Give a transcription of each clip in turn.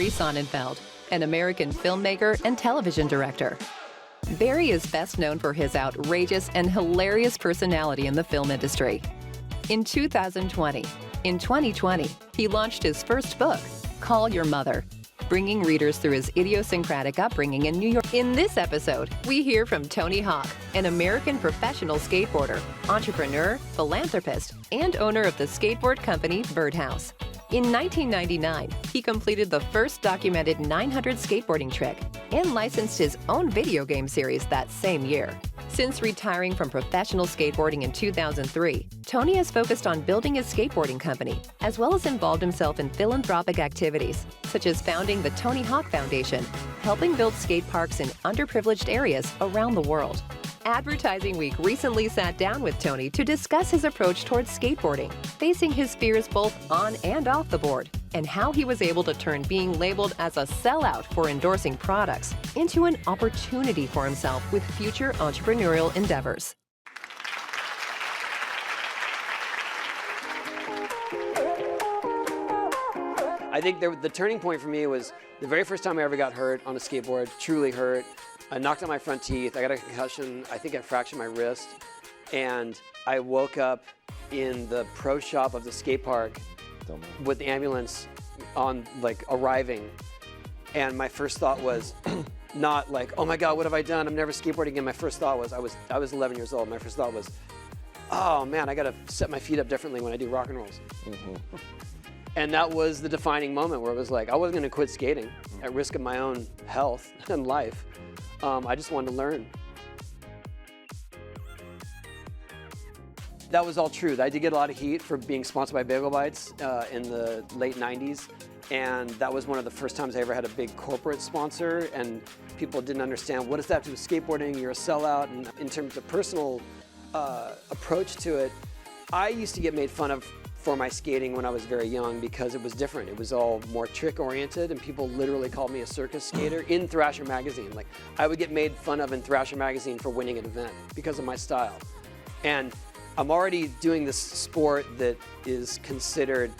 Barry Sonnenfeld, an American filmmaker and television director. Barry is best known for his outrageous and hilarious personality in the film industry. In 2020, he launched his first book, Call Your Mother, bringing readers through his idiosyncratic upbringing in New York. In this episode, we hear from Tony Hawk, an American professional skateboarder, entrepreneur, philanthropist, and owner of the skateboard company Birdhouse. In 1999, he completed the first documented 900 skateboarding trick and licensed his own video game series that same year. Since retiring from professional skateboarding in 2003, Tony has focused on building his skateboarding company, as well as involved himself in philanthropic activities, such as founding the Tony Hawk Foundation, helping build skate parks in underprivileged areas around the world. Advertising Week recently sat down with Tony to discuss his approach towards skateboarding, facing his fears both on and off the board, and how he was able to turn being labeled as a sellout for endorsing products into an opportunity for himself with future entrepreneurial endeavors. I think the turning point for me was the very first time I ever got hurt on a skateboard, truly hurt. I knocked out my front teeth, I got a concussion, I think I fractured my wrist, and I woke up in the pro shop of the skate park with the ambulance arriving, and my first thought was not like, oh my God, what have I done? I'm never skateboarding again. My first thought was, I was 11 years old, my first thought was, oh man, I gotta set my feet up differently when I do rock and rolls. Mm-hmm. And that was the defining moment where it was like, I wasn't gonna quit skating at risk of my own health and life. I just wanted to learn. That was all true. I did get a lot of heat for being sponsored by Bagel Bites in the late 90s. And that was one of the first times I ever had a big corporate sponsor, and people didn't understand, what does that have to do with skateboarding? You're a sellout. And in terms of personal approach to it, I used to get made fun of for my skating when I was very young because it was different. It was all more trick oriented, and people literally called me a circus skater in Thrasher magazine. Like, I would get made fun of in Thrasher magazine for winning an event because of my style. And I'm already doing this sport that is considered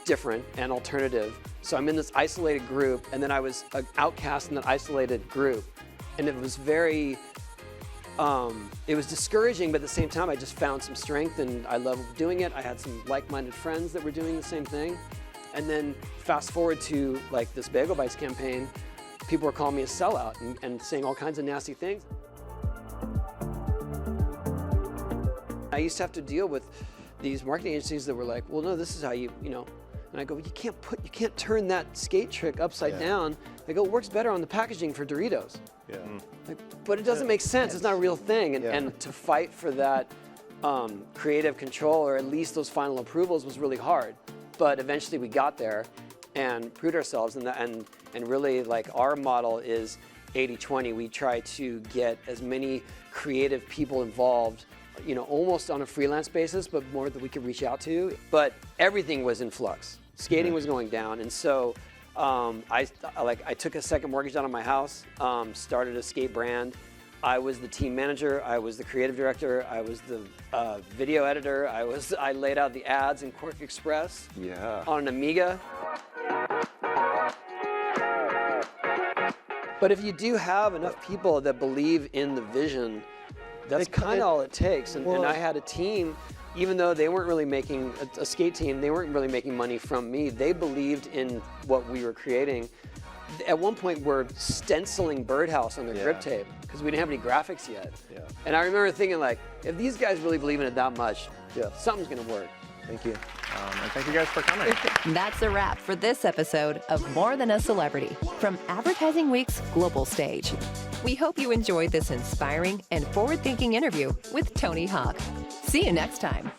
different and alternative. So I'm in this isolated group, and then I was an outcast in that isolated group. And it was very, it was discouraging, but at the same time, I just found some strength and I loved doing it. I had some like-minded friends that were doing the same thing. And then fast forward to like this Bagel Bites campaign, people were calling me a sellout and saying all kinds of nasty things. I used to have to deal with these marketing agencies that were like, well, no, this is how you know. And I go, you can't turn that skate trick upside down. I go, it works better on the packaging for Doritos. Yeah. Like, but it doesn't make sense. It's not a real thing. And to fight for that creative control, or at least those final approvals, was really hard. But eventually we got there and proved ourselves. And really, like, our model is 80-20. We try to get as many creative people involved, you know, almost on a freelance basis, but more that we could reach out to. But everything was in flux. Skating was going down, and so I took a second mortgage out on my house, started a skate brand. I was the team manager, I was the creative director, I was the video editor, I laid out the ads in Quirk Express on an Amiga. But if you do have enough people that believe in the vision, that's kind of all it takes. And I had a team, even though they weren't really making, a skate team, they weren't really making money from me. They believed in what we were creating. At one point, we're stenciling Birdhouse on their grip tape because we didn't have any graphics yet. Yeah. And I remember thinking, like, if these guys really believe in it that much, something's going to work. Thank you. And thank you guys for coming. That's a wrap for this episode of More Than a Celebrity from Advertising Week's global stage. We hope you enjoyed this inspiring and forward-thinking interview with Tony Hawk. See you next time.